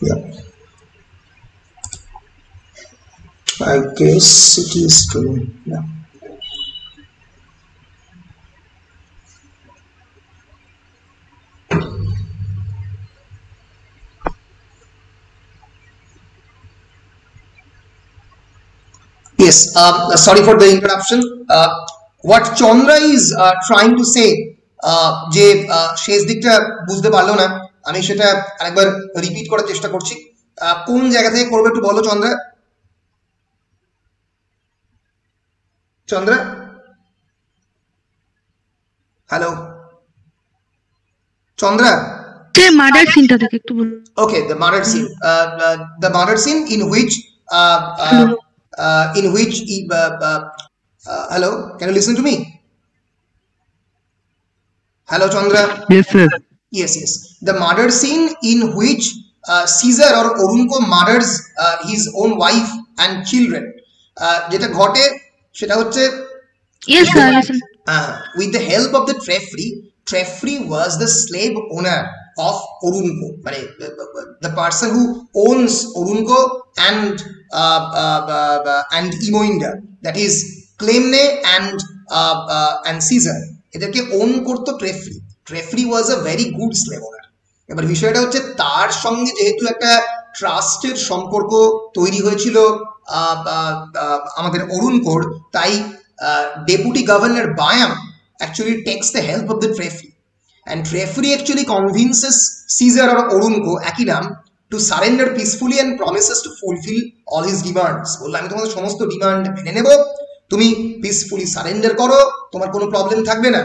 Yeah, I guess it is true. Yeah. Yes, sorry for the interruption. What Chandra is trying to say, যে শেষ দিকটা বুঝতে পারলো না, আমি সেটা আরেকবার রিপিট করার চেষ্টা করছি। কোন জায়গা থেকে করবে একটু বলো চন্দ্রা। চন্দ্রা, হ্যালো চন্দ্রা। মার্ডার সিনটা থেকে একটু বলো। Okay, the murder scene. The murder scene in which hello, can you listen to me? Hello Chandra. Yes sir. Yes. The murder scene in which Caesar or Oroonoko murders his own wife and children. যেটা ঘটে সেটা হচ্ছে, yes sir, with the help of the Trefri was the slave owner of Oroonoko, the person who owns Oroonoko and Imoinda, that is Clemne and Caesar, এদেরকে own করতো Trefri. Trefri was a very good slave owner. এবার বিষয়টা হচ্ছে তার সঙ্গে যেহেতু একটা ট্রাস্টের সম্পর্ক তৈরি হয়েছিল আমাদের অরুণকোর, তাই deputy governor Byam actually takes the help of the Trefri, and Trefri actually convinces Caesar or Oroonoko, একই নাম, to surrender peacefully and promises to fulfill all his demands. বললো আমি তোমাদের সমস্ত ডিমান্ড মেনে নেব, তুমি পিসফুলি সারেন্ডার করো, তোমার কোনো প্রবলেম থাকবে না।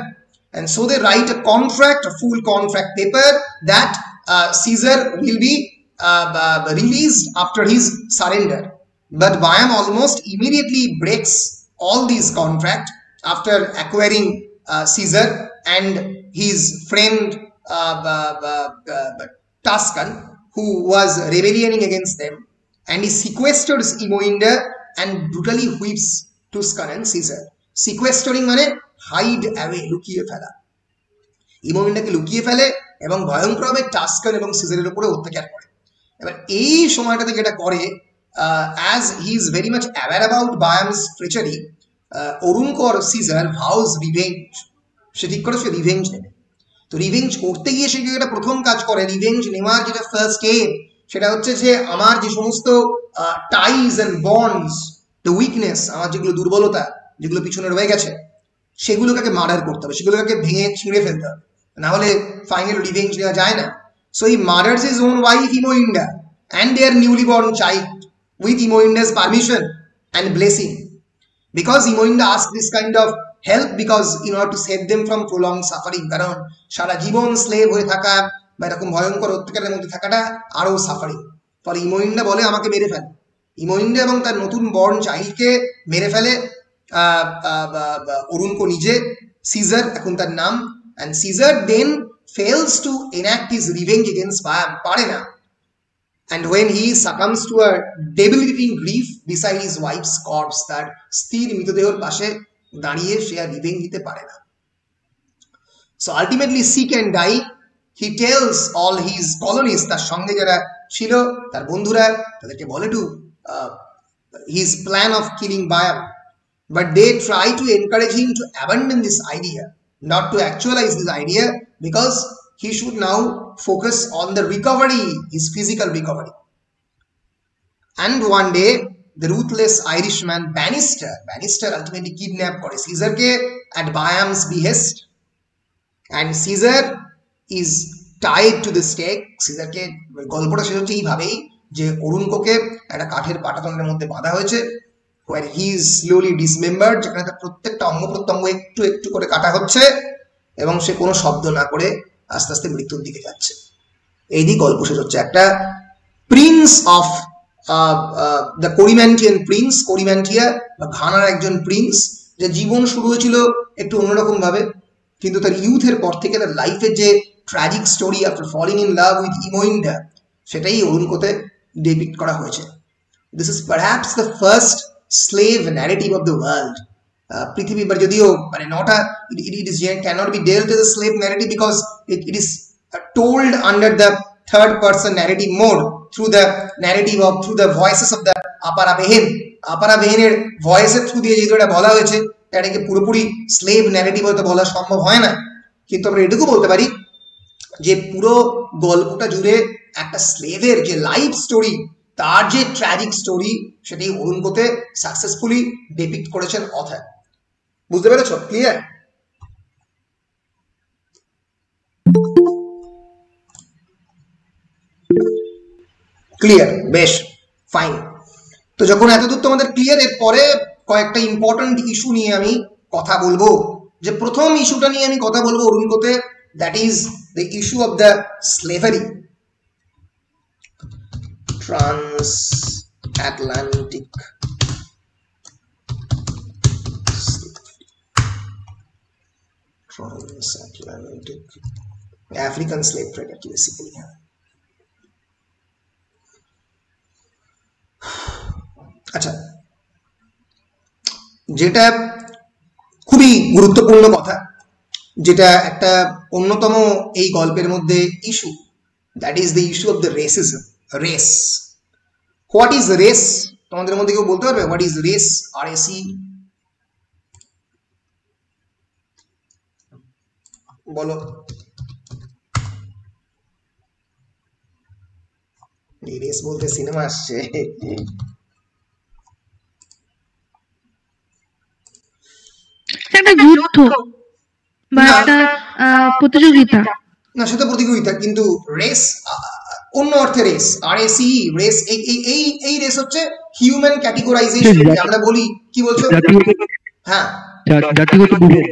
And so they write a contract, a full contract paper that Caesar will be released after his surrender. But Bayam almost immediately breaks all these contracts after acquiring Caesar and his friend Tuscan, who was rebelling against them, and he sequesters Imoinda and brutally whips Tuscan and Caesar. Sequestering মানে hide away, লুকিয়ে ফেলা। ইমোইন্ডাকে লুকিয়ে ফেলে এবং ভয়ঙ্করভাবে Tuscan এবং সিজারের উপরে অত্যাচার করে। এবার এই সময়টাতে যেটা করে, as he is very much aware about Bayam's treachery, Oroonoko or Caesar vows revenge. সে ঠিক করে সে রিভেঞ্জ নেবে। তো রিভেঞ্জ করতে গিয়ে সে যেটা প্রথম কাজ করে, রিভেঞ্জ নেওয়ার যেটা ফার্স্ট এম, সেটা হচ্ছে যে আমার যে সমস্ত ties and bonds, the weakness, আমার যেগুলো দুর্বলতা, যেগুলো পিছনে রয়ে গেছে, সেগুলোকে মার্ডার করতে হবে, সেগুলোকে ভেঙে ছিঁড়ে ফেলতে হবে, না হলে ফাইনাল রিভেঞ্জ নেওয়া যায় না। So he murders his own wife Imoinda and their newly born child with Imoinda's permission and blessing, because Imoinda asked this kind of help because in order to save them from prolonged suffering, কারণ সারা জীবন slave হয়ে থাকা বা এরকম ভয়ঙ্কর অত্যাচারের মধ্যে থাকাটা আরো সাফারিং। ফলে Imoinda বলে আমাকে মেরে ফেলে। Imoinda এবং তার নতুন বর্ন চাইল্ডকে মেরে ফেলে Oroonoko নিজে, Caesar এখন তার নাম, and Caesar then fails to enact his revenge against Bayam, পারে না, and when he succumbs to a debilitating grief beside his wife's corpse, তার স্ত্রীর মৃতদেহের পাশে দাঁড়িয়ে সে আর রিভেঞ্জ দিতে পারে না। So ultimately sick and dying, he tells all his colonists, তার সঙ্গে যারা ছিল তার বন্ধুরা, তাদেরকে বলে to his plan of killing Bayam, but they try to encourage him to abandon this idea, not to actualize this idea, because he should now focus on the recovery, his physical recovery. And one day the ruthless Irishman Bannister ultimately kidnapped করে Caesarকে at Bayam's behest, and Caesar is tied to the stake. Caesarকে গল্পটা শেষ হচ্ছে এইভাবেই যে অরুণকোকে একটা কাঠের পাটাতনের মধ্যে বাঁধা হয়েছে, where he is slowly dismembered, যেখানে তার প্রত্যেকটা অঙ্গ প্রত্যঙ্গ একটু একটু করে কাটা হচ্ছে এবং সে কোনো শব্দ না করে আস্তে আস্তে মৃত্যুর দিকে যাচ্ছে। এই দিকে গল্প শেষ হচ্ছে। একটা প্রিন্স অফ দ্য কোরিম্যান্টিয়ান প্রিন্স, কোরিম্যান্টিয়া বা ঘানার একজন প্রিন্স, যে জীবন শুরু হয়েছিল একটু অন্যরকম ভাবে, কিন্তু তার ইউথের পর থেকে তার লাইফের যে tragic story after falling in love with Imoinda, সেটাই অরুণকোতে ডেপিক্ট করা হয়েছে। This is perhaps the first slave narrative of the world. পৃথিবী যদিও মানে নটা, it is cannot be dealt as a slave narrative because it is told under the third person narrative mode through the narrative of through the voices of the Aphra Behn. Aphra Behn এর ভয়েসের through দিয়ে যেহেতু এটা বলা হয়েছে, এটাকে পুরোপুরি slave narrative হয়তো বলা সম্ভব হয় না, কিন্তু আমরা এটুকু বলতে পারি যে পুরো গল্পটা জুড়ে একটা স্লেভের যে লাইফ স্টোরি, তার যে ট্র্যাজিক স্টোরি, সেটাই অরুণকোতে সাকসেসফুলি ডিপিক্ট করেছেন অথর। বুঝতে পেরেছো? ক্লিয়ার? ক্লিয়ার, বেশ, ফাইন। তো যখন এতদূর তোমাদের ক্লিয়ার, এর পরে কয়েকটা ইম্পর্টেন্ট ইস্যু নিয়ে আমি কথা বলবো। যে প্রথম ইস্যুটা নিয়ে আমি কথা বলবো অরুণকোতে, that is the issue of the slavery, transatlantic African slave trade basically। আচ্ছা, যেটা খুবই গুরুত্বপূর্ণ কথা, যেটা একটা অন্যতম এই গল্পের মধ্যে issue, that is the issue of the racism. Race, what is race? তোমাদের মধ্যে কেউ বলতে পারবে হোয়াট ইজ রেস? RAC, বলো। রেস বলতে সিনেমা আসছে। একটা যুদ্ধ বা একটা প্রতিযোগিতা। না, সেটা প্রতিযোগিতা, কিন্তু রেস অন্য অর্থে রেস, RAC, রেস। এই রেস হচ্ছে হিউম্যান ক্যাটেগরাইজেশন, আমরা বলি। কি বলছো? হ্যাঁ, জাতিগত বিভেদ।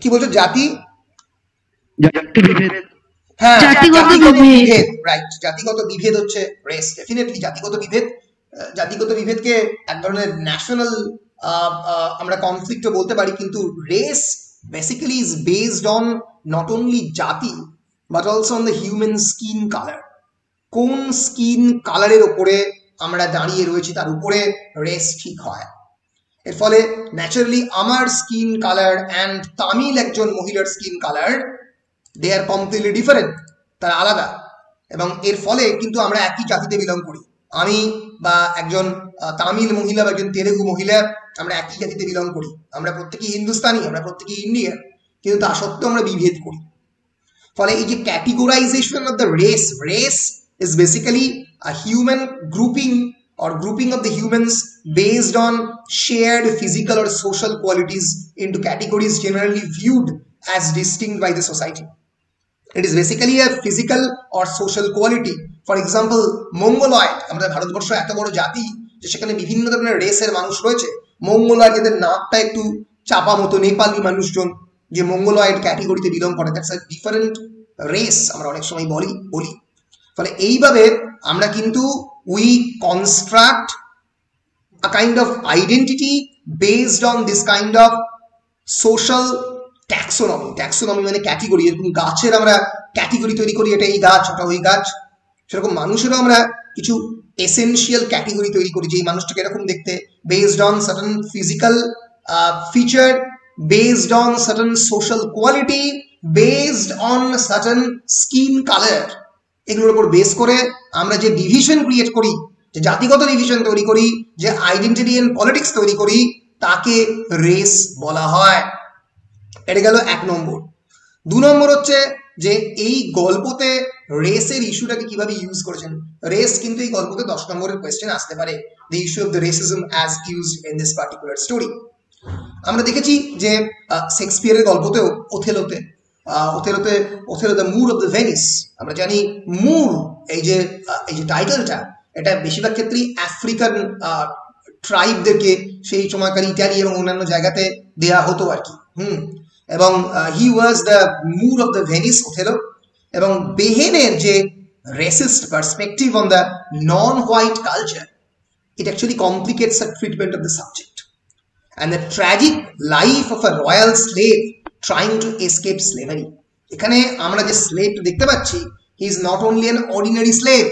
কি বলছো? জাতি, বিভেদ। হ্যাঁ, জাতিগত বিভেদ, রাইট। জাতিগত বিভেদ হচ্ছে রেস, ডেফিনেটলি জাতিগত বিভেদ। জাতিগত বিভেদকে এক ধরনের ন্যাশনাল আমরা কনফ্লিক্টও বলতে পারি, কিন্তু race basically is based on not only জাতি but also on the human skin colour. কোন স্কিন কালারের ওপরে আমরা দাঁড়িয়ে রয়েছি তার উপরে রেস ঠিক হয়। এর ফলে ন্যাচারালি আমার স্কিন কালার অ্যান্ড তামিল একজন মহিলার স্কিন কালার, দে আর কমপ্লিটলি ডিফারেন্ট, তারা আলাদা। এবং এর ফলে কিন্তু আমরা একই জাতিতে বিলং করি। আমি বা একজন তামিল মহিলা বা একজন তেলেগু মহিলা, আমরা একই জাতিতে বিলং করি। আমরা প্রত্যেকেই হিন্দুস্তানি, আমরা প্রত্যেকেই ইন্ডিয়ান, কিন্তু তা সত্ত্বেও আমরা বিভেদ করি। ফলে এই যে categorisation of the race, race is basically a human grouping or grouping of the humans based on shared physical or social qualities into categories generally viewed as distinct by the society. It is basically a physical or social quality. For example, Mongoloid, আমাদের ভারতবর্ষ এত বড় জাতি যে সেখানে বিভিন্ন ধরনের রেসের মানুষ রয়েছে। মঙ্গলয়েড, এদের নাকটা একটু চাপা মতো, নেপালি মানুষজন যে মঙ্গলয়েড ক্যাটেগরিতে বিলং করে, দ্যাটস আ ডিফারেন্ট রেস, আমরা অনেক সময় বলি। ফলে এইভাবে আমরা কিন্তু we construct a kind of identity based on this kind of social taxonomy. Taxonomy মানে ক্যাটেগরি। এরকম গাছের আমরা ক্যাটেগরি তৈরি করি, এটা এই গাছ, ওটা ওই গাছ। সেরকম মানুষেরও আমরা কিছু এসেনশিয়াল ক্যাটেগরি তৈরি করি, যে এই মানুষটাকে এরকম দেখতে, based on certain physical feature, based on certain social quality, based on certain skin colour. এগুলোর উপর বেস করে আমরা যে ডিভিশন ক্রিয়েট করি, যে জাতিগত ডিভিশন তৈরি করি, যে আইডেন্টিটি এন্ড পলিটিক্স তৈরি করি, তাকে রেস বলা হয়। এটা গেল 1 নম্বর। 2 নম্বর হচ্ছে যে এই গল্পতে রেসের ইস্যুটাকে কিভাবে ইউজ করেছেন। রেস কিন্তু এই গল্পতে 10 নম্বরের কোয়েশ্চেন আসতে পারে, the issue of the racism as used in this particular story. আমরা দেখেছি যে শেক্সপিয়ারের গল্পতেও ওথেলোতে the Moor of the Venice, আমরা জানি মুর এই যে টাইটেলটা, এটা বেশিরভাগ ক্ষেত্রেই আফ্রিকান ট্রাইবদেরকে সেই সময়কার ইটালি এবং অন্যান্য জায়গাতে দেয়া হতো আর কি। এবং he was the Moor of the Venice, Othello. এবং বেহেনের যে racist perspective on the non white culture, it actually complicates the treatment of the subject and the tragic life of a royal slave trying to escape slavery. এখানে আমরা যে স্লেভটা দেখতে পাচ্ছি, he is not only an ordinary slave.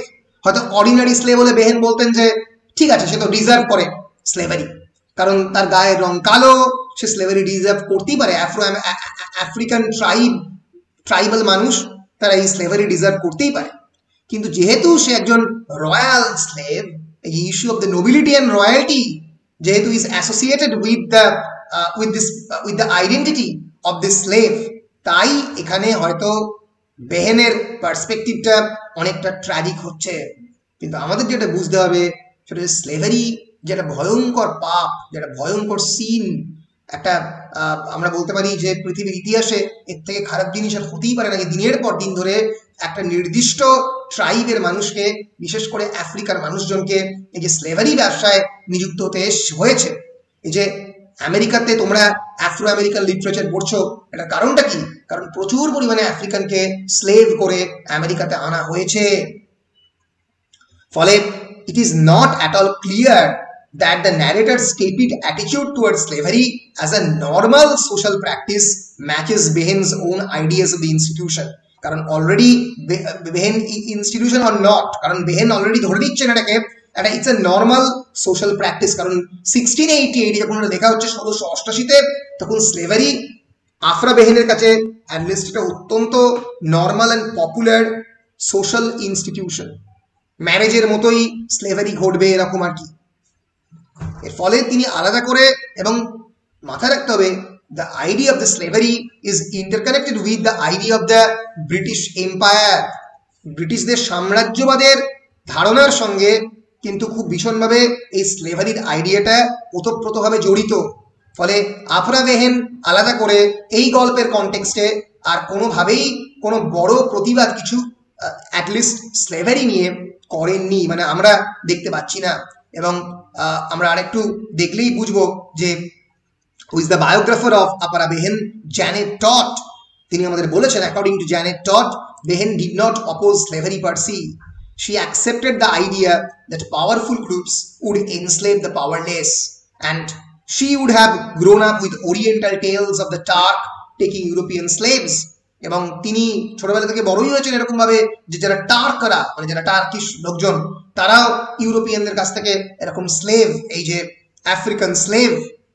হয়তো ordinary slave হলে বেহেন বলতেন যে ঠিক আছে, সে তো ডিজার্ভ করে স্লেভারি, কারণ তার গায়ের রং কালো, সে স্লেভারি ডিজার্ভ করতেই পারে। আফ্রিকান ট্রাইবাল মানুষ, তারা এই স্লেভারি ডিজার্ভ করতেই পারে। কিন্তু যেহেতু সে একজন রয়্যাল স্লেভ, এই issue of the nobility and royalty যেহেতু is associated with the identity of the slave, তাই এখানে হয়তো বেহেনের পার্সপেক্টিভটা অনেকটা ট্র্যাজিক হচ্ছে। কিন্তু আমাদের যেটা বুঝতে হবে সেটা হচ্ছে স্লেভারি যেটা ভয়ঙ্কর পাপ, যেটা ভয়ঙ্কর সিন, একটা আমরা বলতে পারি যে পৃথিবীর ইতিহাসে এর থেকে খারাপ জিনিস আর হতেই পারে না, যে দিনের পর দিন ধরে একটা নির্দিষ্ট ট্রাইবের মানুষকে, বিশেষ করে আফ্রিকার মানুষজনকে এই যে স্লেভারি ব্যবসায় নিযুক্ত হতে হয়েছে। এই যে আমেরিকাতে তোমরা আফ্রো আমেরিকান লিটারেচার পড়ছো, এটার কারণটা কি? কারণ প্রচুর পরিমাণে আফ্রিকানকে স্লেভ করে আমেরিকাতে আনা হয়েছে। ফলে it is not at all clear that the narrator's tepid attitude towards slavery as a normal social practice matches Behn's own ideas of the institution. কারণ অলরেডি বেহেন ইনস্টিটিউশন অর নট, কারণ বেহেন অলরেডি ধরে দিচ্ছেন এটাকে একটা it's a normal social practice. কারণ 1688 যখন এটা লেখা হচ্ছে 1688-তে, তখন স্লেভারি আফরা বেহেনের কাছে অ্যাটলিস্ট এটা অত্যন্ত normal and popular social institution. ম্যারেজের মতোই স্লেভারি ঘটবে এরকম আর কি। এর ফলে তিনি আলাদা করে, এবং মাথায় রাখতে হবে the idea of the slavery is interconnected with the idea of the British Empire. ব্রিটিশদের সাম্রাজ্যবাদের ধারণার সঙ্গে কিন্তু খুব ভীষণভাবে এই স্লেভারির আইডিয়াটা ওতপ্রোতভাবে জড়িত। ফলে আফরা বেহেন আলাদা করে এই গল্পের কনটেক্সটে আর কোনোভাবেই কোনো বড় প্রতিবাদ কিছু অ্যাটলিস্ট স্লেভারি নিয়ে করেননি, মানে আমরা দেখতে পাচ্ছি না। এবং আমরা আরেকটু দেখলেই বুঝবো যে who is the biographer of Aphra Behn, Janet Todd, তিনি আমাদের বলেছেন, according to Janet Todd, Behn did not oppose slavery per se. She accepted the idea that powerful groups would enslave the powerless, and she would have grown up with oriental tales of the Turk taking European slaves. এবং তিনি ছোটবেলা থেকে বড়ই হয়েছেন এরকম ভাবে যে যারা টার্করা, মানে যারা টার্কিশ লোকজন, তারাও ইউরোপিয়ানদের কাছ থেকে এরকম স্লেভ, এই যে আফ্রিকান স্লেভ,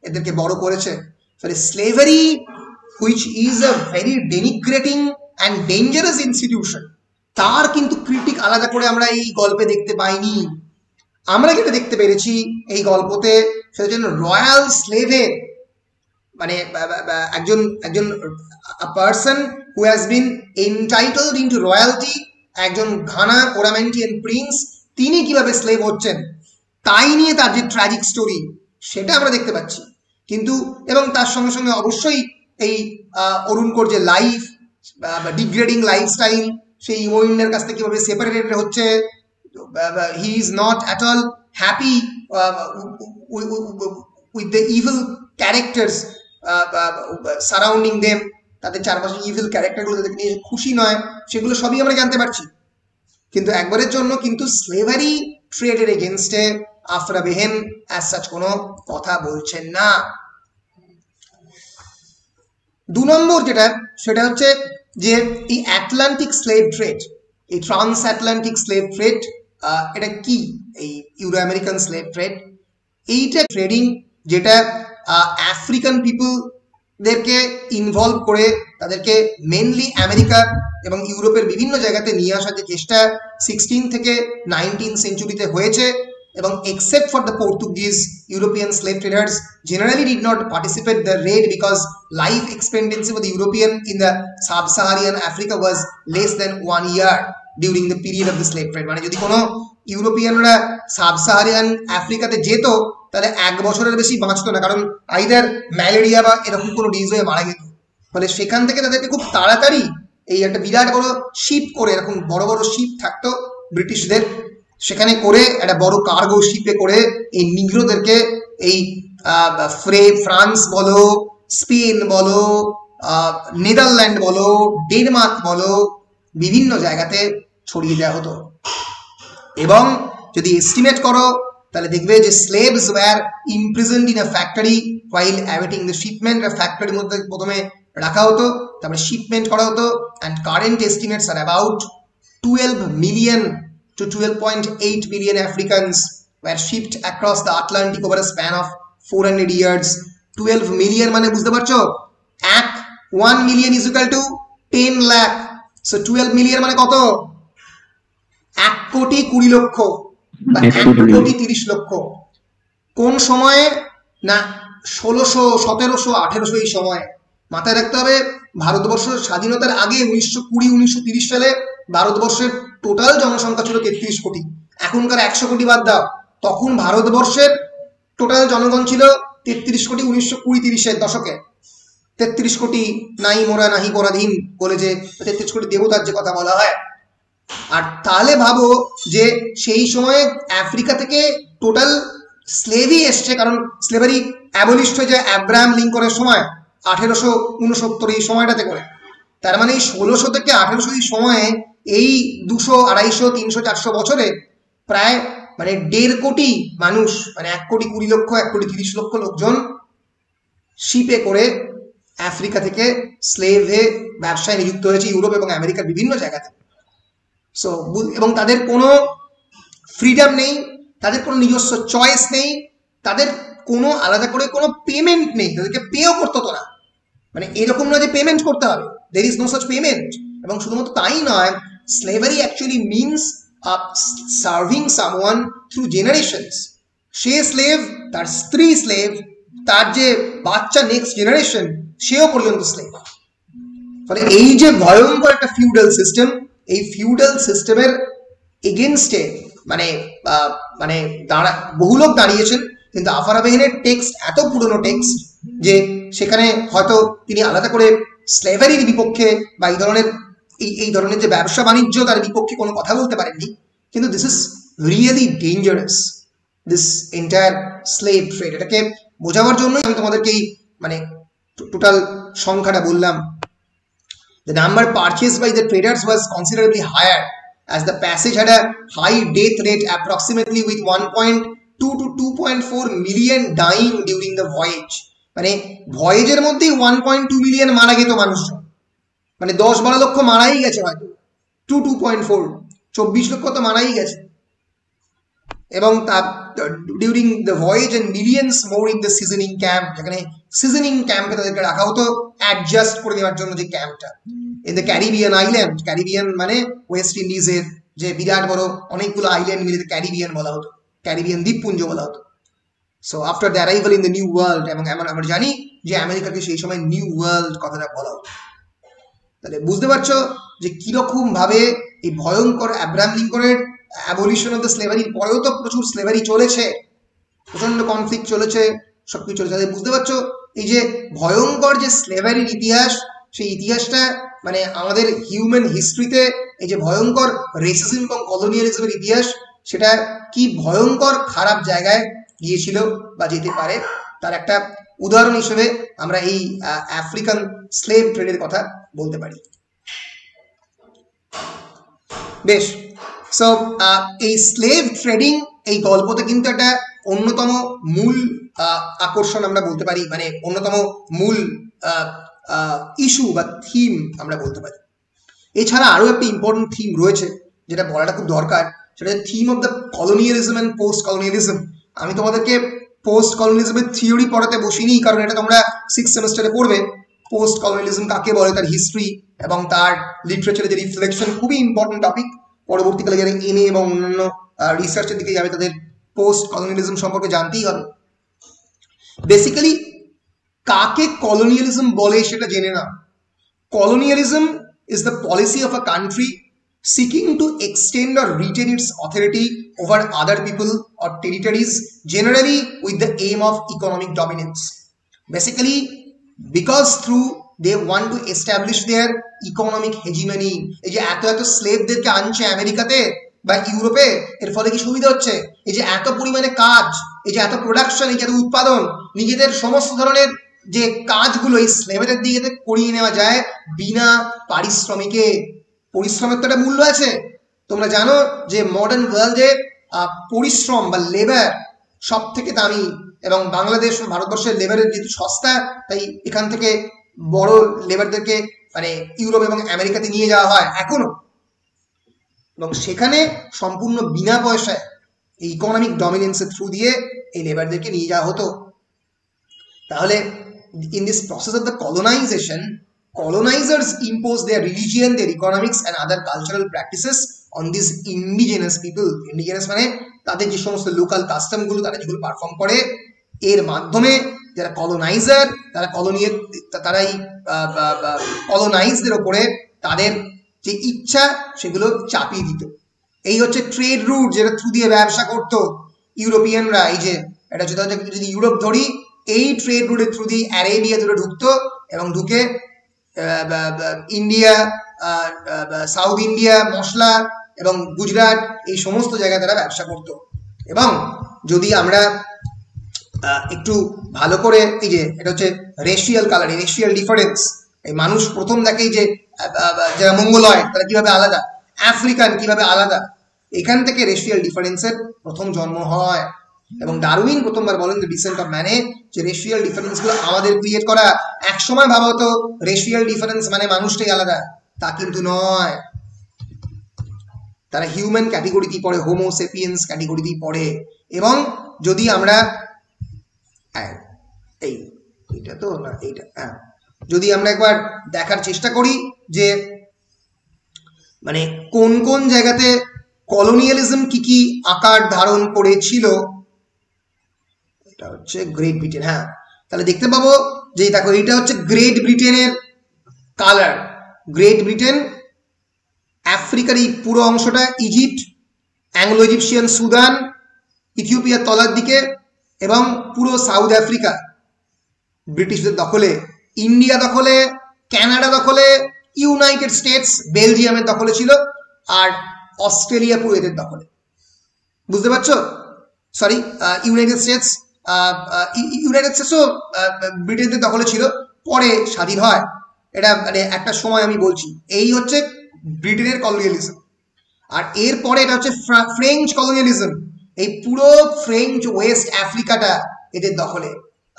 এদেরকে বড় করেছে। ফলে slavery which is a very denigrating and dangerous institution, তার কিন্তু ক্রিটিক আলাদা করে আমরা এই গল্পে দেখতে পাইনি। আমরা যেটা দেখতে পেরেছি এই গল্পতে সেটা যেন রয়্যাল স্লেভের, মানে একজন person who has been entitled into royalty, একজন ঘানা কোরামেন্টিয়ান প্রিন্স, তিনি কিভাবে স্লেভ হচ্ছেন তাই নিয়ে তার যে ট্র্যাজিক স্টোরি সেটা আমরা দেখতে পাচ্ছি। কিন্তু এবং তার সঙ্গে সঙ্গে অবশ্যই এই অরুণকোর যে লাইফ, ডিগ্রেডিং লাইফস্টাইল, সেই ইমোইনের কাছ থেকে কিভাবে সেপারেটেড হচ্ছে, he is not at all happy with the evil characters surrounding them, তাদের চারপাশে ইভিল ক্যারেক্টারগুলো তাদেরকে নিয়ে খুশি নয়, সেগুলো সবই আমরা জানতে পারছি। কিন্তু একবারের জন্য কিন্তু স্লেভারি ট্রেডের এগেনস্টে আফরা বেহেন অ্যাজ সাচ কোনো কথা বলছেন না। 2 নম্বর যেটা, সেটা হচ্ছে যে এই আটলান্টিক স্লেভ ট্রেড, এই ট্রান্স আটলান্টিক স্লেভ ট্রেড, এটা কি? এই ইউরো আমেরিকান স্লেভ ট্রেড, এইটা ট্রেডিং যেটা আফ্রিকান পিপলদেরকে ইনভলভ করে তাদেরকে মেনলি আমেরিকা এবং ইউরোপের বিভিন্ন জায়গাতে নিয়ে আসার যে চেষ্টা 16 থেকে 19 সেঞ্চুরিতে হয়েছে, এবং except for the Portuguese, European slave traders generally did not participate the raid because life expectancy for the European in the sub-Saharan Africa was less than 1 year during the period of the slave trade. মানে যদি কোনো ইউরোপিয়ানরা সাব-সাহারিয়ান আফ্রিকাতে যেত তাহলে 1 বছরের বেশি বাঁচতো না, কারণ either malaria বা এরকম কোনো ডিজ হয়ে মারা যেত। ফলে সেখান থেকে তাদেরকে খুব তাড়াতাড়ি এই একটা বিরাট বড় শিপ করে, এরকম বড় বড় শিপ থাকতো ব্রিটিশদের, সেখানে করে একটা বড় কার্গো শিপে করে এই নিগ্রোদেরকে এই ফ্রান্স বলো, স্পেন বলো, নেদারল্যান্ড বলো, ডেনমার্ক বলো, বিভিন্ন জায়গাতে ছড়িয়ে দেওয়া হতো। এবং যদি এস্টিমেট করো তাহলে দেখবে যে slaves were imprisoned in a factory while awaiting the shipment. ফ্যাক্টরির মধ্যে প্রথমে রাখা হতো, তারপরে শিপমেন্ট করা হতো, and current estimates are about 12 million to 12.8 million Africans were shipped across the Atlantic over a span of 400 years. 12 million মানে বুঝতে পারছো, 1 million is equal to 10 lakh. So 12 million মানে কত? 1,20,00,000 বা 1,30,00,000 কোন সময়ে না 1600, 1700, 1800 এই সময়। মাথায় রাখতে হবে ভারতবর্ষ স্বাধীনতার আগে 1920, 1930 সালে ভারতবর্ষের টোটাল জনসংখ্যা ছিল 33 কোটি। এখনকার 100 কোটি বাদ দাও, তখন ভারতবর্ষের টোটাল জনগণ ছিল 33 কোটি 1920-30 দশকে। 33 কোটি নাই মোরা নাহি পরাধীন বলে যে 33 কোটি দেবতার যে কথা বলা হয়। আর তাহলে ভাবো যে সেই সময়ে আফ্রিকা থেকে টোটাল স্লেভই এসছে, কারণ স্লেভারি অ্যাবলিশড হয়ে যায় অ্যাব্রাহাম লিঙ্কনের সময় 1869 এই সময়টাতে করে। তার মানে এই 1600 থেকে 1800 এই সময়ে এই 200, 250, 300, 400 বছরে প্রায় মানে 1.5 কোটি মানুষ, মানে 1,20,00,000, 1,30,00,000 লোকজন শিপে করে আফ্রিকা থেকে স্লেভ হয়ে ব্যবসায় নিযুক্ত হয়েছে ইউরোপ এবং আমেরিকার বিভিন্ন জায়গাতে। সো এবং তাদের কোনো ফ্রিডম নেই, তাদের কোনো নিজস্ব চয়েস নেই, তাদের কোনো আলাদা করে কোনো পেমেন্ট নেই, তাদেরকে পেও করতে হতো না। মানে এরকম নয় যে পেমেন্ট করতে হবে, there is no such payment. এবং শুধুমাত্র তাই নয়, slavery actually means serving someone through generations. সে স্লেভ, তার স্ত্রী স্লেভ, তার যে বাচ্চা নেক্সট জেনারেশন সেও পর্যন্ত স্লেভ। ফলে এই যে ভয়ঙ্কর একটা ফিউডাল সিস্টেম, এই ফিউডাল সিস্টেমের এগেনস্টে মানে মানে বহু লোক দাঁড়িয়েছেন। কিন্তু আফরা বেহেনের টেক্সট এত পুরনো টেক্সট যে সেখানে হয়তো তিনি আলাদা করে স্লেভারির বিপক্ষে বা এই ধরনের যে ব্যবসা বাণিজ্য তার বিপক্ষে কোনো কথা বলতে পারেননি। কিন্তু this is really dangerous, this entire slave trade. এটাকে বোঝাবার জন্যই আমি তোমাদেরকে এই মানে টোটাল সংখ্যাটা বললাম। The number purchased by the traders was considerably higher, as the passage had a high death rate, approximately with 1.2 to 2.4 million dying during the voyage. মানে ভয়েজের মধ্যেই 1.2 মিলিয়ন মারা গেত মানুষজন, মানে 10-12 লক্ষ মারাই গেছে, হয়তো 2.4 24 লক্ষ তো মারাই গেছে। এবং during the voyage and millions more in the seasoning camp, যেখানে সিজনিং ক্যাম্পে তাদেরকে রাখা হতো অ্যাডজাস্ট করে দেওয়ার জন্য যে ক্যাম্পটা। In the Caribbean island, Caribbean মানে ওয়েস্ট ইন্ডিজের যে বিরাট বড় অনেকগুলো আইল্যান্ড মিলে ক্যারিবিয়ান বলা হতো, ক্যারিবিয়ান দ্বীপপুঞ্জ বলা হতো। So after the arrival in the new world, এবং এমন আমরা জানি যে আমেরিকাকে সেই সময় নিউ ওয়ার্ল্ড কথাটা বলা হতো। তাহলে বুঝতে পারছো যে কিরকম ভাবে এই ভয়ঙ্কর আব্রাহাম লিঙ্কনের অ্যাবলিশন অফ দ্য স্লেভারির পরেও তো প্রচুর স্লেভারি চলেছে, প্রচন্ড কনফ্লিক্ট চলেছে, সবকিছু চলেছে। তাহলে বুঝতে পারছো এই যে ভয়ঙ্কর যে স্লেভারির ইতিহাস, সেই ইতিহাসটা মানে আমাদের হিউম্যান হিস্ট্রিতে এই যে ভয়ঙ্কর রেসিজম এবং কলোনিয়ালিজমের ইতিহাস, সেটা কি ভয়ঙ্কর খারাপ জায়গায় গিয়েছিল বা যেতে পারে, তার একটা উদাহরণ হিসেবে আমরা এই আফ্রিকান স্লেভ ট্রেডের কথা বলতে পারি। বেশ, সো এই স্লেভ ট্রেডিং এই গল্পতে কিন্তু একটা অন্যতম মূল আকর্ষণ আমরা বলতে পারি, মানে অন্যতম মূল ইস্যু বা থিম আমরা বলতে পারি। এছাড়া আরো একটা ইম্পর্টেন্ট থিম রয়েছে যেটা বলাটা খুব দরকার, সেটা theme of the colonialism and post colonialism. আমি তোমাদেরকে পোস্ট কলোনিয়ালিজমের থিওরি পড়াতে বসিনি, কারণ এটা তোমরা 6th সেমিস্টারে পড়বে। পোস্ট কলোনিয়ালিজম কাকে বলে, তার হিস্ট্রি এবং তার লিটারেচারের যে রিফ্লেকশন খুবই ইম্পর্টেন্ট টপিক। পরবর্তীকালে যারা এমএ এবং অন্যান্য রিসার্চের দিকে যাবে তাদের পোস্ট কলোনিয়ালিজম সম্পর্কে জানতেই হবে। বেসিক্যালি কাকে কলোনিয়ালিজম বলে সেটা জেনে নাও। Colonialism is the policy of a country seeking to extend or retain its authority over other people or territories, generally with the aim of economic dominance. Basically, because through they want to establish their economic hegemony. এই যে এত এত স্লেভদেরকে আনছে আমেরিকাতে বা ইউরোপে, এর ফলে কি সুবিধা হচ্ছে? এই যে এত পরিমাণে কাজ, এই যে এত প্রোডাকশন, এই যে এত উৎপাদন, নিজেদের সমস্ত ধরনের যে কাজগুলো এই স্লেভের দিকে করিয়ে নেওয়া যায় বিনা পারিশ্রমিকে। পরিশ্রমের তো একটা মূল্য আছে। তোমরা জানো যে মডার্ন ওয়ার্ল্ডে পরিশ্রম বা লেবার সব থেকে দামি, এবং বাংলাদেশ ও ভারতবর্ষের লেবারের যেহেতু সস্তা, তাই এখান থেকে বড় লেবারদেরকে মানে ইউরোপ এবং আমেরিকাতে নিয়ে যাওয়া হয় এখনো, এবং সেখানে সম্পূর্ণ বিনা পয়সায় এই ইকোনমিক ডমিনেন্সের থ্রু দিয়ে এই লেবারদেরকে নিয়ে যাওয়া হতো। তাহলে in this process of the colonization, colonizers impose their religion, their economics and other cultural practices on this indigenous people. Indigenous মানে তাদের যে সমস্ত লোকাল কাস্টমগুলো তারা যেগুলো পারফর্ম করে, এর মাধ্যমে যারা কলোনাইজার তারা এই কলোনাইজদের ওপরে তাদের যে ইচ্ছা সেগুলো চাপিয়ে দিত। এই হচ্ছে ট্রেড রুট যেটা থ্রু দিয়ে ব্যবসা করতো ইউরোপিয়ানরা। এই যে এটা যদি ইউরোপ ধরি, এই ট্রেড রুটের থ্রু দিয়ে অ্যারেবিয়া ধরে ঢুকতো এবং ঢুকে ইন্ডিয়া, সাউথ ইন্ডিয়া, মশলা এবং গুজরাট এই সমস্ত জায়গায় তারা ব্যবসা করতো। এবং যদি আমরা একটু ভালো করে, এই যে এটা হচ্ছে রেশিয়াল কালার, রেশিয়াল ডিফারেন্স, এই মানুষ প্রথম দেখে যে যারা মঙ্গলয়েড তারা কিভাবে আলাদা, আফ্রিকান কিভাবে আলাদা, এখান থেকে রেশিয়াল ডিফারেন্সের প্রথম জন্ম হয়। এবং ডারউইন প্রথমবার বলেন দ্য ডিসেন্ট অফ ম্যানে যে রেশিয়াল ডিফারেন্সগুলো আমাদের ক্রিয়েট করা। এক সময় ভাবা হতো রেশিয়াল ডিফারেন্স মানে মানুষটাই আলাদা, তা কিন্তু নয়। তারা হিউম্যান ক্যাটেগরিতেই পড়ে, হোমো সেপিয়েন্স ক্যাটেগরিতেই পড়ে। এবং যদি আমরা এইটা তো না, এইটা যদি আমরা একবার দেখার চেষ্টা করি যে মানে কোন কোন জায়গাতে কলোনিয়ালিজম কি কি আকার ধারণ করেছিল, এটা হচ্ছে গ্রেট ব্রিটেন। হ্যাঁ, তাহলে দেখতে পাবো যে দেখো এইটা হচ্ছে গ্রেট ব্রিটেনের কালার। গ্রেট ব্রিটেন, আফ্রিকার এই পুরো অংশটা, ইজিপ্ট, অ্যাংলো ইজিপশিয়ান সুদান, ইথিওপিয়ার তলার দিকে এবং পুরো সাউথ আফ্রিকা ব্রিটিশদের দখলে, ইন্ডিয়া দখলে, কানাডা দখলে, ইউনাইটেড স্টেটস বেলজিয়ামের দখলে ছিল, আর অস্ট্রেলিয়া পুরো এদের দখলে। বুঝতে পারছো? সরি, ইউনাইটেড স্টেটসও ব্রিটিশদের দখলে ছিল, পরে স্বাধীন হয়। এটা মানে একটা সময় আমি বলছি। এই হচ্ছে ব্রিটেনের কলোনিয়ালিজম। আর এরপরে এটা হচ্ছে ফ্রেঞ্চ কলোনিয়ালিজম। এই পুরো ফ্রেঞ্চ ওয়েস্ট আফ্রিকাটা এদের দখলে,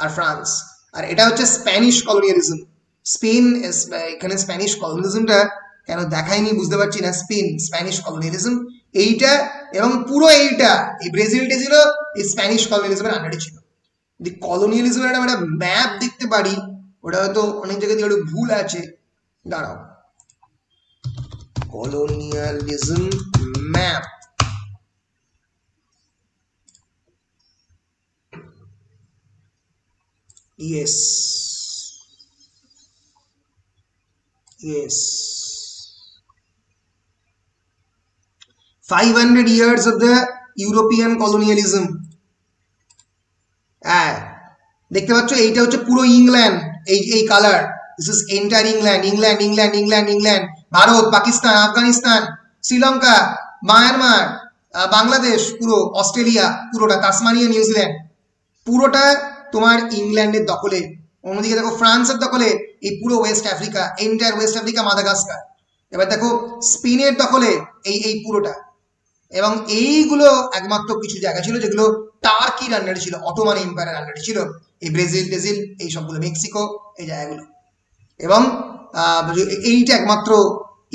আর ফ্রান্স। আর এটা হচ্ছে স্প্যানিশ কলোনিয়ালিজম। স্পেন, এখানে স্প্যানিশ কলোনিয়ালিজমটা কেন দেখায়নি বুঝতে পারছি না। স্প্যানিশ কলোনিয়ালিজম এইটা, এবং পুরো এইটা, এই ব্রাজিলটা ছিল এই স্প্যানিশ কলোনিয়ালিজমের আন্ডারে ছিল। যদি কলোনিয়ালিজমের একটা ম্যাপ দেখতে পারি, ওটা হয়তো অনেক জায়গায় দিয়ে একটু ভুল আছে, দাঁড়াও, colonialism map. Yes. 500 years of the European colonialism. দেখতে পাচ্ছ এইটা হচ্ছে পুরো ইংল্যান্ড, এই colour, this is entire England, Bharat, Pakistan, Afghanistan, Sri Lanka, Myanmar, Bangladesh, পুরো অস্ট্রেলিয়া, পুরোটা তাসমানিয়া, নিউজিল্যান্ড, পুরোটা তোমার ইংল্যান্ডের দখলে। অন্যদিকে দেখো ফ্রান্সের দখলে এই পুরো West Africa, entire West Africa, Madagascar. এবার দেখো স্পেনের দখলে এই পুরোটা। এবং এইগুলো একমাত্র কিছু জায়গা ছিল যেগুলো টার্কির আন্ডারে ছিল, অটোমান এম্পায়ারের আন্ডারে ছিল। এই ব্রাজিল এই সবগুলো, মেক্সিকো, এই জায়গাগুলো। এবং এইটা একমাত্র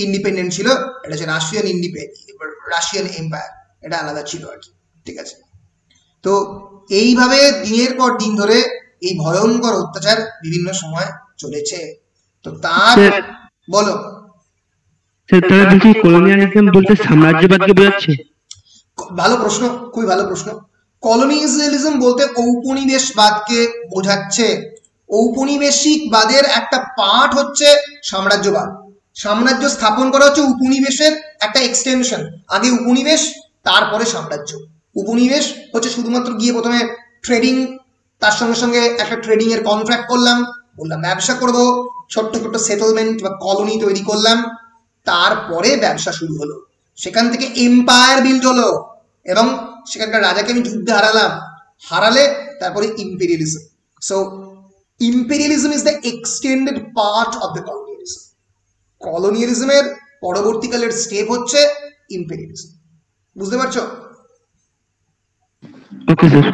ইন্ডিপেন্ডেন্ট ছিল, এটা হচ্ছে রাশিয়ান এম্পায়ার, এটা আলাদা ছিল আর কি। ঠিক আছে, তো এইভাবে দিনের পর দিন ধরে এই ভয়ঙ্কর অত্যাচার বিভিন্ন সময় চলেছে। তো তার বলো, কলোনিয়ালিজম বলতে সাম্রাজ্যবাদকে বোঝাচ্ছে? ভালো প্রশ্ন, খুবই ভালো প্রশ্ন। কলোনিয়ালিজম বলতে ঔপনিবেশবাদকে বোঝাচ্ছে। ঔপনিবেশিকবাদের একটা পার্ট হচ্ছে সাম্রাজ্যবাদ। সাম্রাজ্য স্থাপন করা হচ্ছে উপনিবেশের একটা এক্সটেনশন। আগে উপনিবেশ, তারপরে সাম্রাজ্য। উপনিবেশ হচ্ছে শুধুমাত্র গিয়ে প্রথমে ট্রেডিং, তার সঙ্গে সঙ্গে একটা ট্রেডিং এর কন্ট্রাক্ট করলাম, বললাম ব্যবসা করব, ছোট্ট ছোট্ট সেটেলমেন্ট বা কলোনি তৈরি করলাম, তারপরে ব্যবসা শুরু হলো। সেখান থেকে এম্পায়ার বিল্ড হলো এবং সেখানকার রাজাকে আমি যুদ্ধে হারালে তারপরে imperialism. So imperialism is the extended part of the colonialism. কলোনিয়ালিজমের পরবর্তীকালের স্টেপ হচ্ছে ইম্পেরিয়ালিজম। বুঝতে পারছো? Okay sir.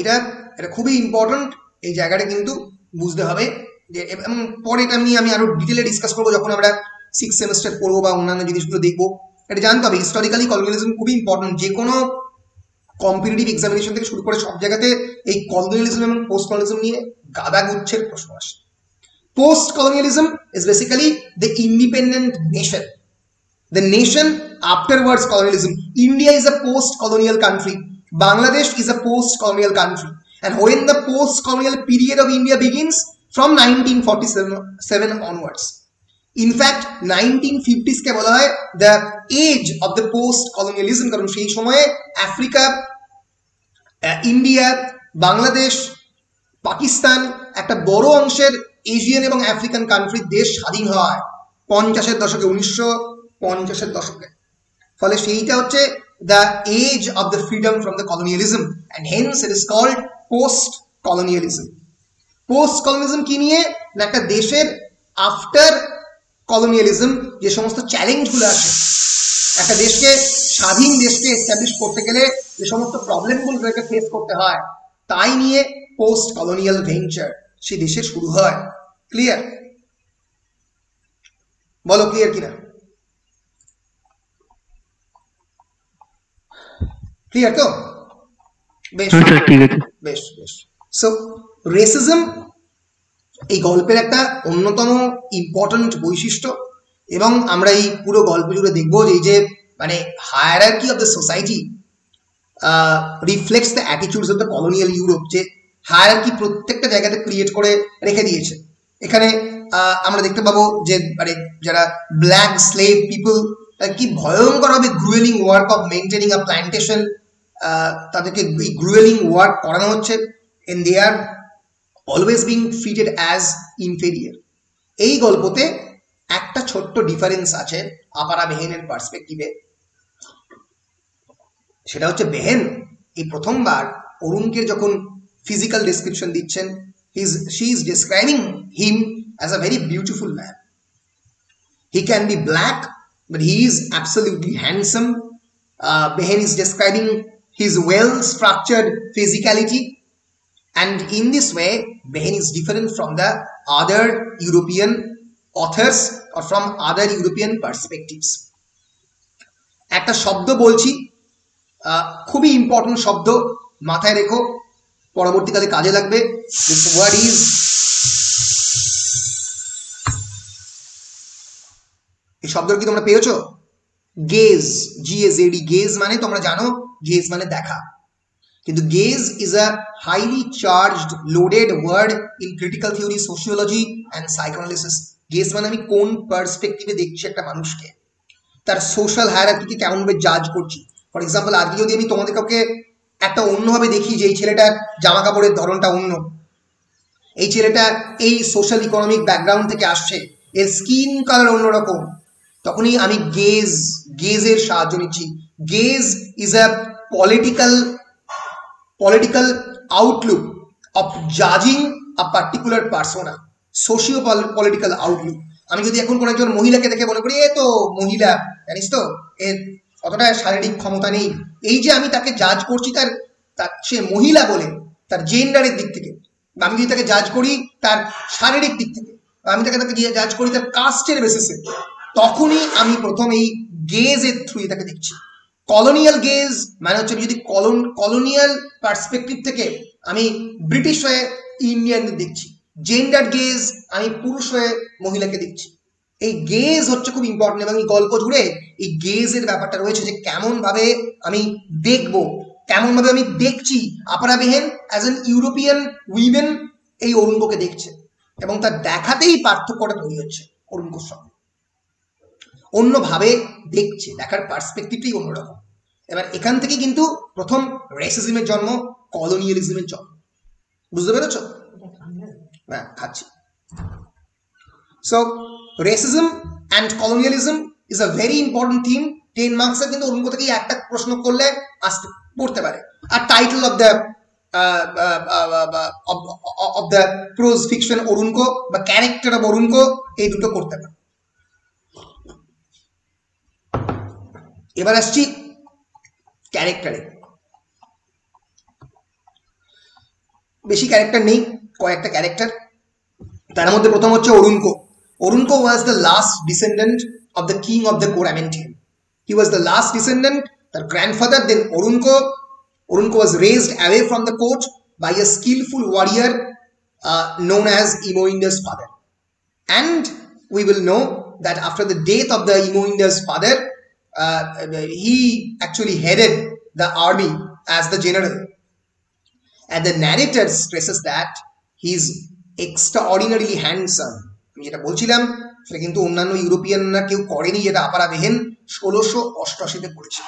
এটা খুবই ইম্পর্টেন্ট, এই জায়গাটা কিন্তু বুঝতে হবে যে, এবং পরে এটা নিয়ে আমি আরো ডিটেলে ডিসকাস করবো যখন আমরা 6th সেমিস্টার পড়বো বা অন্যান্য জিনিসগুলো দেখবো। এটা জানতে হবে হিস্টোরিক্যালি কলোনিয়ালিজম খুবই ইম্পর্টেন্ট। যে কোনো কম্পিটিটিভ এক্সামিনেশন থেকে শুরু করে সব জায়গাতে এই কলোনিয়ালিজম এবং পোস্ট কলোনিয়ালিজম নিয়ে গাদা গুচ্ছের প্রশ্ন আসে। Post colonialism is basically the independent nation. The nation afterwards colonialism. India is a post-colonial country. Bangladesh is a post-colonial country. And when the post-colonial period of India begins, from 1947 onwards. In fact, 1950s কে বলা হয় the age of the post-colonialism, কারণ সেই সময়ে Africa, India, Bangladesh, Pakistan একটা বড় অংশের Asian এবং African কান্ট্রির দেশ স্বাধীন হয় 50-এর দশকে, 1950-এর দশকে। ফলে সেইটা হচ্ছে the age of the freedom from the colonialism, and hence it is called post-colonialism. Post-colonialism কি নিয়ে? না একটা দেশের আফটার কলোনিয়ালিজম যে সমস্ত চ্যালেঞ্জগুলো আসে, একটা দেশকে, স্বাধীন দেশকে এস্টাবলিশ করতে গেলে যে সমস্ত প্রবলেমগুলোকে ফেস করতে হয়, তাই নিয়ে পোস্ট কলোনিয়াল ভেঞ্চার সেই দেশে শুরু হয়। ক্লিয়ার? বলো ক্লিয়ার কিনা? ক্লিয়ার তো? বেশ বেশ বেশ। সো রেসিজম এই গল্পের একটা অন্যতম ইম্পর্টেন্ট বৈশিষ্ট্য, এবং আমরা এই পুরো গল্প জুড়ে দেখবো যে এই যে মানে hierarchy of the society reflects the attitudes of the colonial Europe, যে হায়ারার্কি প্রত্যেকটা জায়গাতে ক্রিয়েট করে রেখে দিয়েছে। এখানে আমরা দেখতে পাবো যে মানে যারা ব্ল্যাক স্লেভ পিপল, কি ভয়ঙ্করভাবে gruelling work of maintaining a plantation, তাদেরকে এই গ্রুয়েলিং ওয়ার্ক করানো হচ্ছে, and they are always being treated as inferior. এই গল্পতে একটা ছোট্ট ডিফারেন্স আছে আপারা বেহেনের পার্সপেক্টিভে, সেটা হচ্ছে বেহেন এই প্রথমবার অরুণকে যখন ফিজিক্যাল ডেসক্রিপশন দিচ্ছেন, she is describing him as a very beautiful man. He can be black, but he is absolutely handsome. Behn is describing his well-structured physicality, and in this way Behn is different from the other European authors or from other European perspectives. একটা শব্দ বলছি, খুবই important শব্দ, মাথায় রেখো, পরবর্তীকালে কাজে লাগবে। This word is এই শব্দটা কি তোমরা পেয়েছো? Gauge, GAZD। গেজ মানে তোমরা জানো, গেজ মানে দেখা, কিন্তু gaze is a highly charged loaded word in critical theory, sociology and psychoanalysis. Gaze মানে আমি কোন পার্সপেক্টিভে দেখছি একটা মানুষকে, তার সোশ্যাল হায়ারার্কিকে কেমনভাবে জাজ করছি। ফর এক্সাম্পল, আজকে যদি আমি তোমাদের কাউকে একটা অন্যভাবে দেখি যে এই ছেলেটার জামা কাপড়ের ধরনটা অন্য, এই ছেলেটা এই সোশ্যাল ইকোনমিক ব্যাকগ্রাউন্ড থেকে আসছে, এর স্কিন কালার অন্যরকম, তখনই আমি গেজের সাহায্য নিচ্ছি। Gaze is a political outlook of জাজিং a particular persona, socio political outlook. আমি যদি এখন কোনো একজন মহিলাকে দেখে মনে করি এ তো মহিলা, জানিস তো এর অতটা শারীরিক ক্ষমতা নেই, এই যে আমি তাকে জাজ করছি তার সে মহিলা বলে তার জেন্ডারের দিক থেকে, আমি যদি তাকে জাজ করি তার শারীরিক দিক থেকে, আমি তাকে জাজ করি তার কাস্টের বেসিসে, তখনই আমি প্রথম এই গেজের থ্রুয়ে তাকে দেখছি। কলোনিয়াল গেজ মানে হচ্ছে যদি কলোনিয়াল পার্সপেক্টিভ থেকে আমি ব্রিটিশ হয়ে ইন্ডিয়ানদের দেখছি, জেন্ডার গেজ আমি পুরুষ হয়ে মহিলাকে দেখছি। এই গেজ হচ্ছে খুব ইম্পর্টেন্ট, এবং এই গল্প জুড়ে এই গেজের ব্যাপারটা রয়েছে যে কেমন ভাবে আমি দেখবো, কেমন ভাবে আমি দেখছি। Aphra Behn as an European women এই অরুণকোকে দেখছে, এবং তার দেখাতেই পার্থক্যটা তৈরি হচ্ছে অরুণকোর সঙ্গে, অন্যভাবে দেখছে, দেখার পার্সপেক্টিভটাই অন্যরকম। এবার এখান থেকে কিন্তু প্রথম রেসিজমের জন্ম, কলোনিয়ালিজমের জন্ম। বুঝতে পেরেছ? হ্যাঁ, খাচ্ছি। So racism and colonialism is a very important theme. 10 মার্কসের কিন্তু অরুণকো থেকে একটা প্রশ্ন করলে আসতে পড়তে পারে। আর title of the prose fiction Oroonoko বা ক্যারেক্টার অফ অরুণকো, এই দুটো করতে পারে। এবার আসছি ক্যারেক্টারে। বেশি ক্যারেক্টার নেই, কয়েকটা ক্যারেক্টার। তার মধ্যে প্রথম হচ্ছে অরুণকো। Oroonoko was the last descendant of the king of the Coramantien. He was the last descendant, the grandfather. Then Oroonoko was raised away from the court by a skillful warrior known as Imoinda's father. And we will know that after the death of the Imoinda's father, he actually headed the army as the general, and the narrator stresses that he is extraordinarily handsome. আমি যেটা বলছিলাম সেটা কিন্তু অন্যান্য ইউরোপিয়ানরা কেউ করেনি, যেটা আপারা বেহেন 1688 করেছে।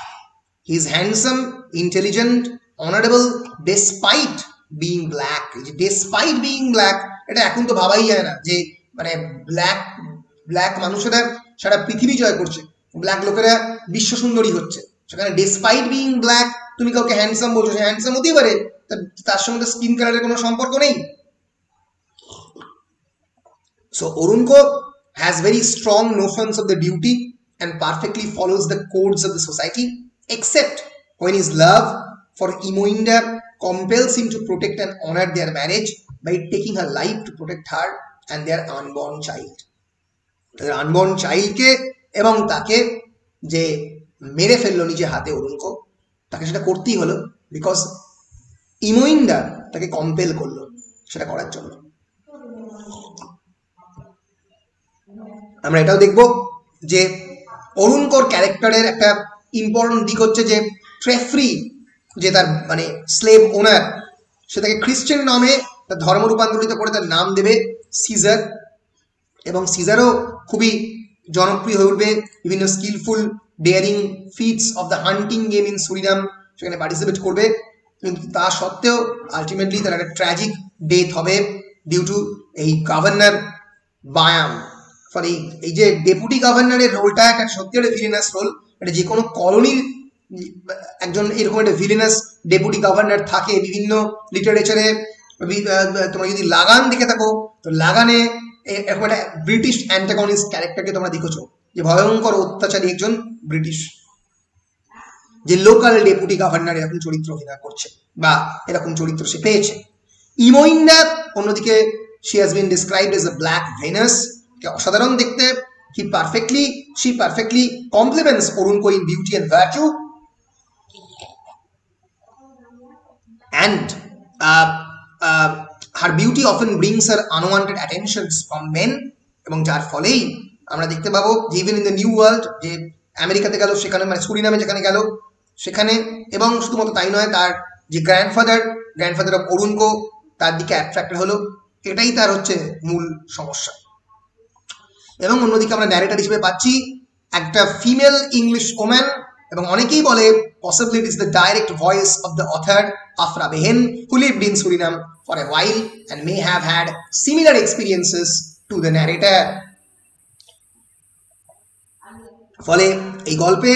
He is handsome, intelligent, honorable despite being black. Despite being black এটা এখন তো ভাবাই যায় না যে মানে ব্ল্যাক মানুষেরা সারা পৃথিবী জয় করছে, ব্ল্যাক লোকেরা বিশ্ব সুন্দরী হচ্ছে, সেখানে despite being black তুমি কাউকে হ্যান্ডসাম বলছো, সে হ্যান্ডসাম হতেই পারে, তার সঙ্গে স্কিন কালারের কোনো সম্পর্ক নেই। So Oroonoko has very strong notions of the duty and perfectly follows the codes of the society, except when his love for Imoinda compels him to protect and honor their marriage by taking her life to protect her and their unborn child. Their unborn child কে এবং তাকে যে মেরে ফেললো নিজে হাতে Oroonoko, তাকে সেটা করতেই হলো বিকজ ইমোইন্ডা তাকে কম্পেল করলো সেটা করার জন্য। আমরা এটাও দেখব যে Oroonokor ক্যারেক্টারের একটা ইম্পর্টেন্ট দিক হচ্ছে যে ট্রেফ্রি যে তার মানে স্লেভ ওনার, সে তাকে খ্রিস্টান নামে তার ধর্ম রূপান্তরিত করে তার নাম দেবে সিজার, এবং সিজারও খুবই জনপ্রিয় হয়ে উঠবে, বিভিন্ন skillful daring feats of the hunting game in Surinam সেখানে পার্টিসিপেট করবে, কিন্তু তা সত্ত্বেও আলটিমেটলি তার একটা ট্র্যাজিক ডেথ হবে ডিউ টু এই গভর্নর বায়াম। ফলে এই যে ডেপুটি গভর্নরের রোলটা একটা সত্যি একটা ভিলেনাস রোল, এটা যে কোনো কলোনির একজন এরকম একটা ভিলেনাস ডেপুটি গভর্নর থাকে। বিভিন্ন লিটারেচারে তোমরা যদি লাগান দেখে থাকো তো লাগানে এরকম একটা ব্রিটিশ অ্যান্টাগনিস্ট ক্যারেক্টারকে তোমরা দেখেছো, যে ভয়ঙ্কর অত্যাচারী একজন ব্রিটিশ যে লোকাল ডেপুটি গভর্নর এরকম চরিত্র অভিনয় করছে বা এরকম চরিত্র সে পেয়েছে। ইমোইন্ডা অন্যদিকে she has been described as a black Venus, অসাধারণ দেখতে, she perfectly complements Oroonoko in beauty and virtue, and her beauty often brings her unwanted attentions from men, এবং যার ফলেই আমরা দেখতে পাবো যে even in the new world, যে আমেরিকাতে গেল সেখানে মানে সুরিনামে যেখানে গেল সেখানে, এবং শুধুমাত্র তাই নয় তার যে গ্র্যান্ডফাদার অফ Oroonoko তার দিকে অ্যাট্রাক্টেড হলো, এটাই তার হচ্ছে মূল সমস্যা। এবং অন্যদিকে আমরা ন্যারেটর হিসেবে পাচ্ছি একটা ফিমেল ইংলিশ ওম্যান, এবং অনেকেই বলে possibly it is the direct voice of the author Aphra Behn, who lived in Suriname for a while and may have had similar experiences to the narrator. ফলে এই গল্পে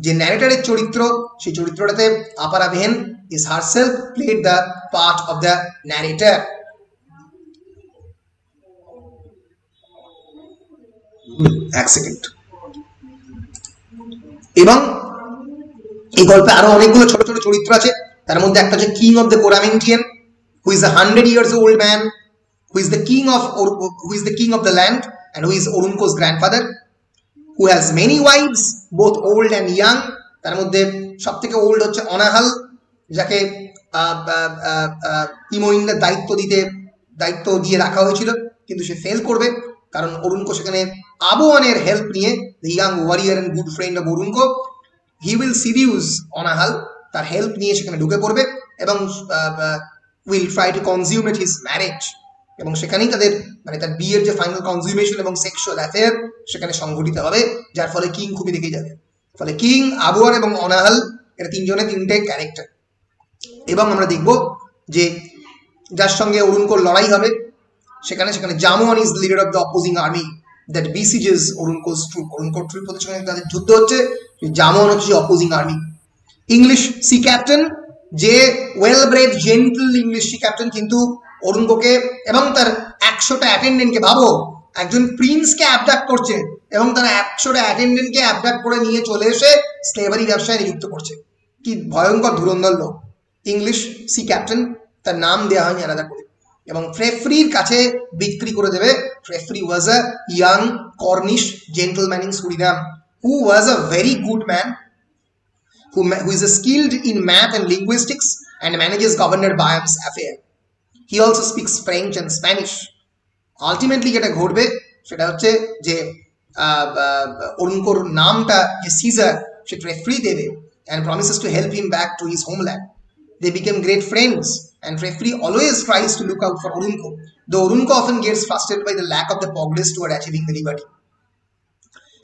যে ন্যারেটরের চরিত্র, সেই চরিত্রটাতে Aphra Behn is herself played the part of the narrator. এক second. এবং এই গল্পে আরো অনেকগুলো ছোট ছোট চরিত্র আছে, তার মধ্যে একটা হচ্ছে king of the Coramantien, who is a 100 years old man, who is the king of the land and who is Oroonoko's grandfather, who has many wives both old and young. তার মধ্যে সবথেকে ওল্ড হচ্ছে অনাহাল, যাকে ইমোইন্ডার দায়িত্ব দিয়ে রাখা হয়েছিল, কিন্তু সে ফেল করবে কারণ Oroonoko সেখানে আবোয়ানের হেল্প নিয়ে, the young warrior and good friend of Oroonoko, he will seduce অনাহাল, তার হেল্প নিয়ে সেখানে ঢুকে পড়বে এবং will try to consummate his marriage, এবং সেখানেই তাদের মানে তার বিয়ের যে ফাইনাল কনজিউমেশন এবং সেক্সুয়াল অ্যাফেয়ার সেখানে সংঘটিত হবে, যার ফলে কিং খুবই রেগে যাবে। ফলে কিং, আবোয়ার এবং অনাহাল এরা তিনটে ক্যারেক্টার। এবং আমরা দেখব যে যার সঙ্গে Oroonokor লড়াই হবে সেখানে Jamoan is leader of the opposing army that besieges Oroonoko's troop. Oroonokor ট্রুপের সঙ্গে তাদের যুদ্ধ হচ্ছে, জামোয়ান হচ্ছে opposing army. English sea captain, যে well bred gentle English sea captain, কিন্তু Oroonokoকে এবং তার 100টা অ্যাটেন্ডেন্টকে, ভাবো একজন প্রিন্সকে অ্যাবডাক্ট করছে এবং তার 100টা অ্যাটেন্ডেন্টকে অ্যাবডাক্ট করে নিয়ে চলে এসে স্লেভারি ব্যবসায় নিযুক্ত করছে। কি ভয়ঙ্কর ধুরন্ধর লোক ইংলিশ সি ক্যাপ্টেন, তার নাম দেওয়া হয়নি আলাদা করে, এবং ফ্রেফরির কাছে বিক্রি করে দেবে। Trefry was a young Cornish gentleman in Surinam who was a very good man who is skilled in math and linguistics and manages Governor Bayam's affair. He also speaks French and Spanish. Ultimately যেটা ঘটবে সেটা হচ্ছে যে অরুণকোর নামটা যে caesar সে ট্রেফ্রি দেবে and promises to help him back to his homeland. They became great friends and Trefri always tries to look out for Oroonoko, though Oroonoko often gets frustrated by the lack of the progress toward achieving the liberty.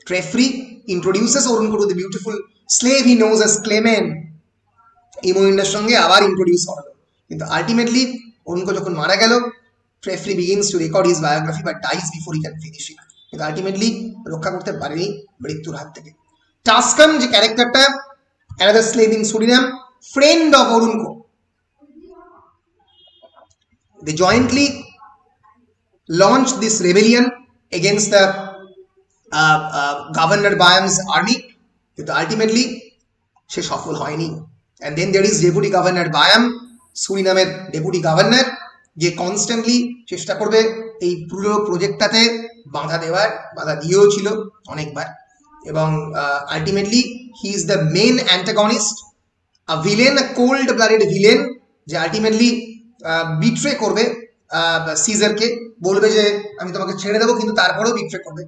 Trefri introduces Oroonoko to the beautiful slave he knows as Clement. ইমোইন্ডার সঙ্গে আবার introduce করালো, কিন্তু ultimately Oroonoko যখন মারা গেল, Trefri begins to record his biography but dies before he can finish it. কিন্তু ultimately রক্ষা করতে পারেনি মৃত্যুর হাত থেকে। টাস্কান যে ক্যারেক্টারটা, another slave in Surinam, friend of Oroonoko. They jointly launched this rebellion against the Governor Bayam's army, but ultimately she সফল হয়নি। And then there is Deputy Governor Bayam, Surinamer Deputy Governor, যে constantly চেষ্টা করবে এই পুরো প্রজেক্টটাতে বাধা দেওয়ার, বাধা দিয়েও ছিল অনেকবার, এবং ultimately he is the main antagonist, a villain, a cold blooded villain, যে আলটিমেটলি বিট্রে করবে সিজারকে, বলবে যে আমি তোমাকে ছেড়ে দেবো, কিন্তু তারপরেও বিট্রে করবে,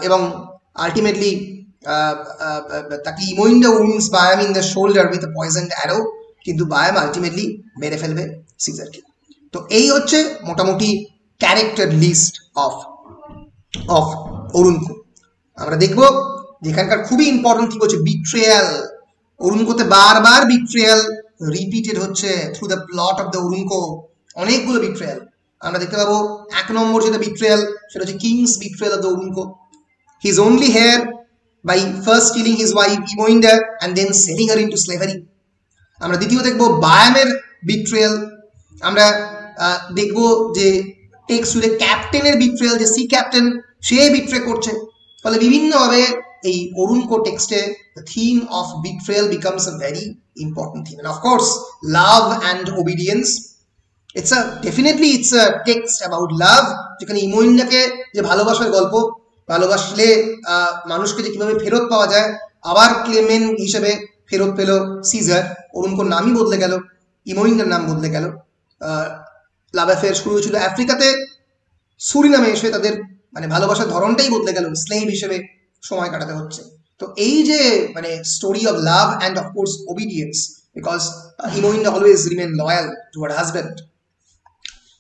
এবং আলটিমেটলি তাকে Imoinda wins Byam in the shoulder with a poisoned arrow, কিন্তু বায়াম আলটিমেটলি মেরে ফেলবে সিজারকে। তো এই হচ্ছে মোটামুটি ক্যারেক্টার লিস্ট অফ Oroonoko। আমরা দেখবো যেখানকার খুবই ইম্পর্টেন্ট কি হচ্ছে বিট্রেয়াল। Oroonoko-তে বারবার বিট্রেয়াল রিপিটেড হচ্ছে through the plot of the Oroonoko, অনেকগুলো বিট্রেয়াল আমরা দেখতে পাবো। এক নম্বর যেটা বিট্রেয়াল সেটা হচ্ছে king's betrayal of the Oroonoko, he is only here by first killing his wife Imoinda and then selling her into slavery. আমরা দ্বিতীয় দেখবো বায়ামের বিট্রেয়াল, আমরা দেখবো যে টেক্স জুড়ে ক্যাপ্টেনের বিট্রেয়াল, যে সি ক্যাপ্টেন সে বিট্রে করছে। ফলে বিভিন্নভাবে এই Oroonoko টেক্সটে the theme of betrayal becomes a very important theme, and of course love and obedience. It's a text about love, যেখানে ইমোইন্ডাকে যে ভালোবাসার গল্প, ভালোবাসলে মানুষকে যে কিভাবে ফেরত পাওয়া যায়, আবার ক্লেমেন হিসেবে ফেরত পেল সিজার, Oroonoko নামই বদলে গেল, ইমোইন্ডার নাম বদলে গেল। লাভ অ্যাফেয়ার শুরু হয়েছিল আফ্রিকাতে, সুরিনামে এসে তাদের মানে ভালোবাসার ধরনটাই বদলে গেল, স্লেভ হিসেবে সময় কাটাতে হচ্ছে। তো এই যে মানে story of love and of course obedience, because Imoinda always remain loyal toward husband,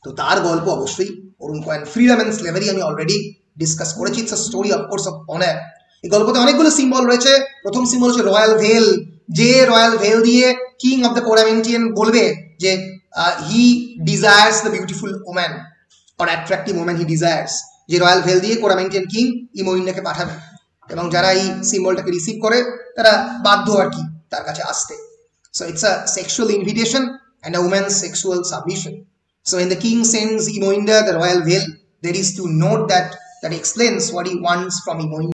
তো তার গল্প অবশ্যই Oroonoko। And freedom and slavery আমি অলরেডি ডিসকাস করেছি, it's a story of course of honour. এই গল্পতে অনেকগুলো সিম্বল রয়েছে। প্রথম সিম্বল হচ্ছে রয়্যাল ভেল, যে রয়্যাল ভেল দিয়ে কিং অফ দ্য কোরামেন্টিয়ান বলবে যে he desires the beautiful woman or attractive woman he desires, যে রয়্যাল ভেল দিয়ে কোরামেন্টিয়ান কিং ইমোইন্ডাকে পাঠাবে, এবং যারা এই সিম্বলটাকে রিসিভ করে তারা বাধ্য আর কি তার কাছে আসতে। So it's a sexual invitation and a woman's sexual submission. So when the king sends Imoinda the royal veil, there is to note that explains what he wants from Imoinda.